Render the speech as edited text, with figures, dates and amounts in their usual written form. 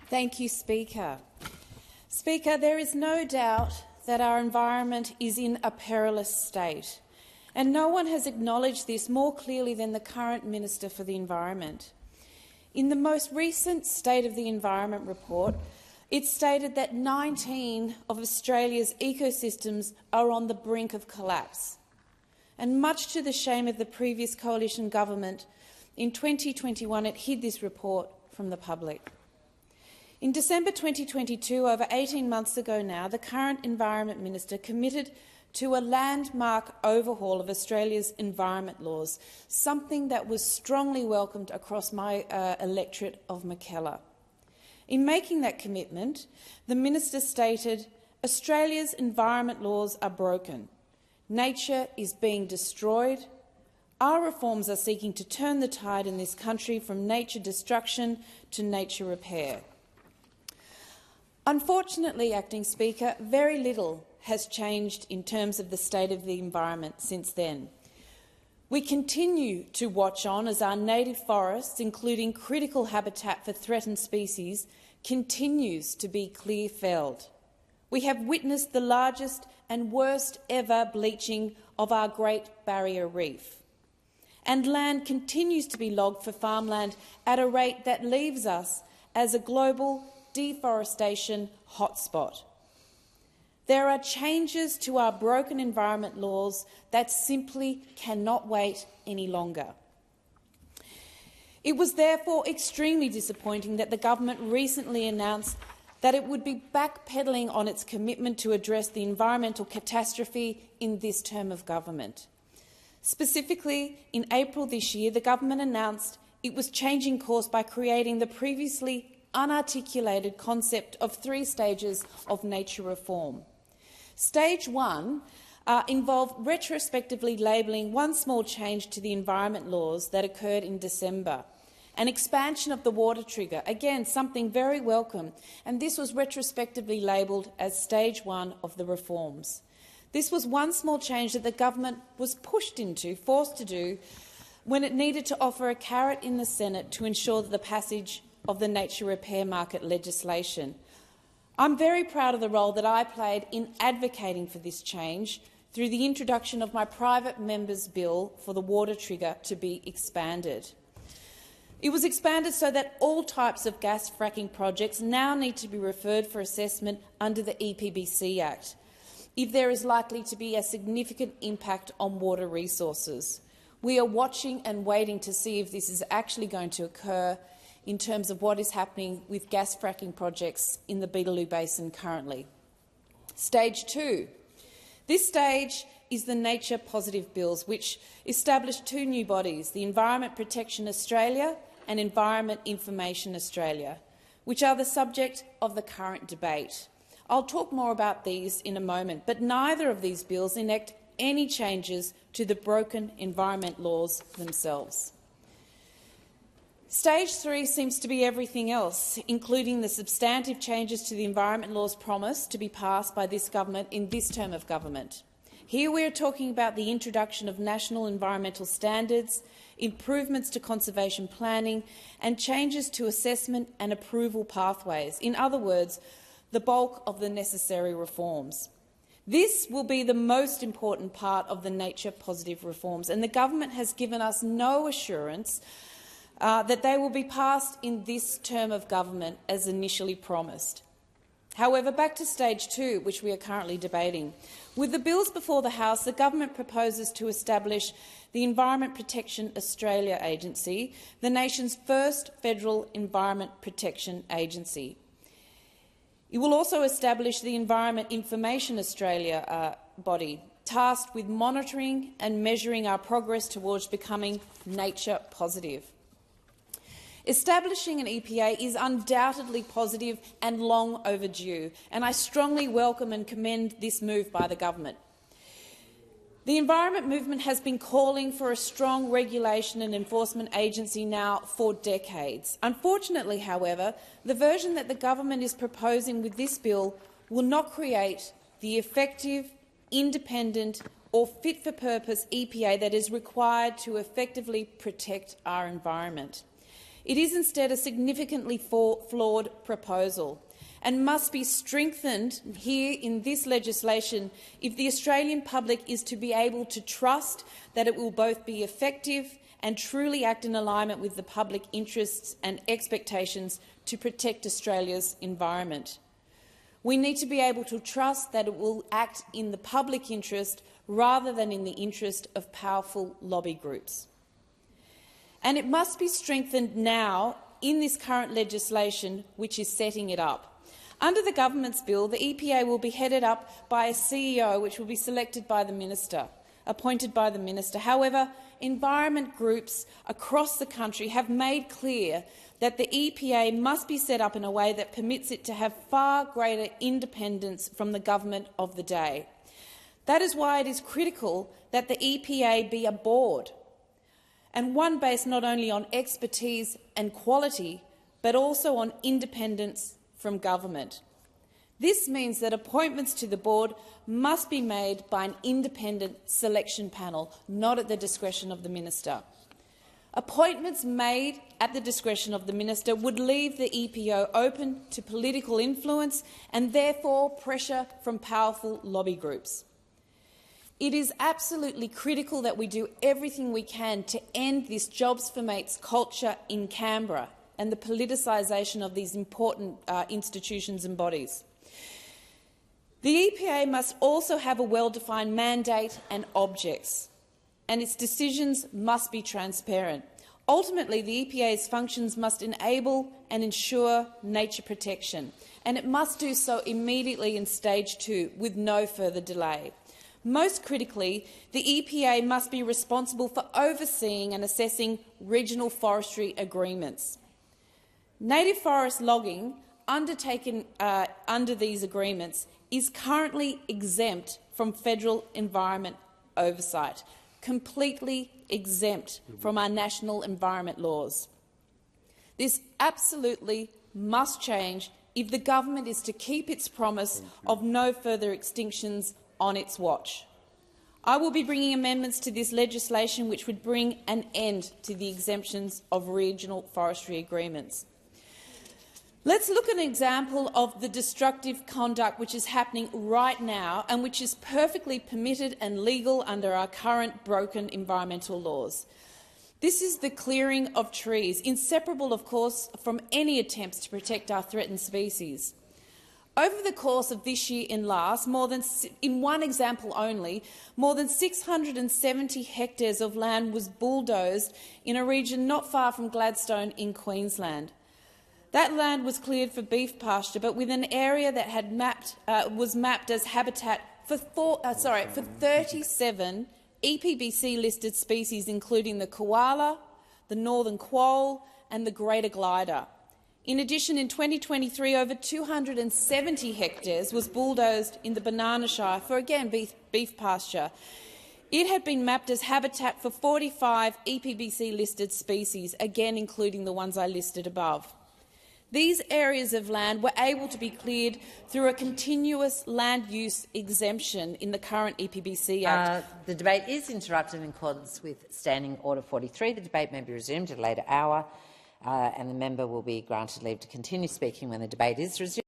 Thank you, Speaker. Speaker, there is no doubt that our environment is in a perilous state, and no one has acknowledged this more clearly than the current Minister for the Environment. In the most recent State of the Environment report, it stated that 19 of Australia's ecosystems are on the brink of collapse. And much to the shame of the previous coalition government, in 2021 it hid this report from the public. In December 2022, over 18 months ago now, the current Environment Minister committed to a landmark overhaul of Australia's environment laws, something that was strongly welcomed across my electorate of Mackellar. In making that commitment, the Minister stated, "Australia's environment laws are broken. Nature is being destroyed. Our reforms are seeking to turn the tide in this country from nature destruction to nature repair." Unfortunately, Acting Speaker, very little has changed in terms of the state of the environment since then. We continue to watch on as our native forests, including critical habitat for threatened species, continues to be clear-felled. We have witnessed the largest and worst ever bleaching of our Great Barrier Reef. And land continues to be logged for farmland at a rate that leaves us as a global deforestation hotspot. There are changes to our broken environment laws that simply cannot wait any longer. It was therefore extremely disappointing that the government recently announced that it would be backpedalling on its commitment to address the environmental catastrophe in this term of government. Specifically, in April this year, the government announced it was changing course by creating the previously unarticulated concept of 3 stages of nature reform. Stage 1 involved retrospectively labelling one small change to the environment laws that occurred in December, an expansion of the water trigger, again something very welcome, and this was retrospectively labelled as Stage 1 of the reforms. This was one small change that the government was forced to do, when it needed to offer a carrot in the Senate to ensure the passage of the nature repair market legislation. I'm very proud of the role that I played in advocating for this change through the introduction of my private member's bill for the water trigger to be expanded. It was expanded so that all types of gas fracking projects now need to be referred for assessment under the EPBC Act if there is likely to be a significant impact on water resources. We are watching and waiting to see if this is actually going to occur in terms of what is happening with gas fracking projects in the Beetaloo Basin currently. Stage 2. This stage is the Nature Positive Bills, which established 2 new bodies, the Environment Protection Australia and Environment Information Australia, which are the subject of the current debate. I'll talk more about these in a moment, but neither of these bills enact any changes to the broken environment laws themselves. Stage 3 seems to be everything else, including the substantive changes to the environment laws promised to be passed by this government in this term of government. Here we are talking about the introduction of national environmental standards, improvements to conservation planning and changes to assessment and approval pathways. In other words, the bulk of the necessary reforms. This will be the most important part of the nature positive reforms, and the government has given us no assurance that they will be passed in this term of government as initially promised. However, back to Stage 2, which we are currently debating. With the bills before the House, the government proposes to establish the Environment Protection Australia Agency, the nation's first federal environment protection agency. It will also establish the Environment Information Australia body, tasked with monitoring and measuring our progress towards becoming nature positive. Establishing an EPA is undoubtedly positive and long overdue, and I strongly welcome and commend this move by the government. The environment movement has been calling for a strong regulation and enforcement agency now for decades. Unfortunately, however, the version that the government is proposing with this bill will not create the effective, independent or fit-for-purpose EPA that is required to effectively protect our environment. It is instead a significantly flawed proposal and must be strengthened here in this legislation if the Australian public is to be able to trust that it will both be effective and truly act in alignment with the public interests and expectations to protect Australia's environment. We need to be able to trust that it will act in the public interest rather than in the interest of powerful lobby groups. And it must be strengthened now in this current legislation which is setting it up. Under the government's bill, the EPA will be headed up by a CEO which will be selected by the minister, appointed by the minister. However, environment groups across the country have made clear that the EPA must be set up in a way that permits it to have far greater independence from the government of the day. That is why it is critical that the EPA be a board, and one based not only on expertise and quality, but also on independence from government. This means that appointments to the board must be made by an independent selection panel, not at the discretion of the minister. Appointments made at the discretion of the minister would leave the EPO open to political influence and therefore pressure from powerful lobby groups. It is absolutely critical that we do everything we can to end this jobs for mates culture in Canberra and the politicisation of these important institutions and bodies. The EPA must also have a well-defined mandate and objects, and its decisions must be transparent. Ultimately, the EPA's functions must enable and ensure nature protection, and it must do so immediately in Stage 2 with no further delay. Most critically, the EPA must be responsible for overseeing and assessing regional forestry agreements. Native forest logging undertaken under these agreements is currently exempt from federal environment oversight, completely exempt from our national environment laws. This absolutely must change if the government is to keep its promise of no further extinctions on its watch. I will be bringing amendments to this legislation which would bring an end to the exemptions of regional forestry agreements. Let's look at an example of the destructive conduct which is happening right now and which is perfectly permitted and legal under our current broken environmental laws. This is the clearing of trees, inseparable, of course, from any attempts to protect our threatened species. Over the course of this year and last, in one example only, more than 670 hectares of land was bulldozed in a region not far from Gladstone in Queensland. That land was cleared for beef pasture, but with an area that was mapped as habitat for 37 EPBC-listed species, including the koala, the northern quoll and the greater glider. In addition, in 2023, over 270 hectares was bulldozed in the Banana Shire for, again, beef pasture. It had been mapped as habitat for 45 EPBC-listed species, again including the ones I listed above. These areas of land were able to be cleared through a continuous land use exemption in the current EPBC Act. The debate is interrupted in accordance with Standing Order 43. The debate may be resumed at a later hour, and the member will be granted leave to continue speaking when the debate is resumed.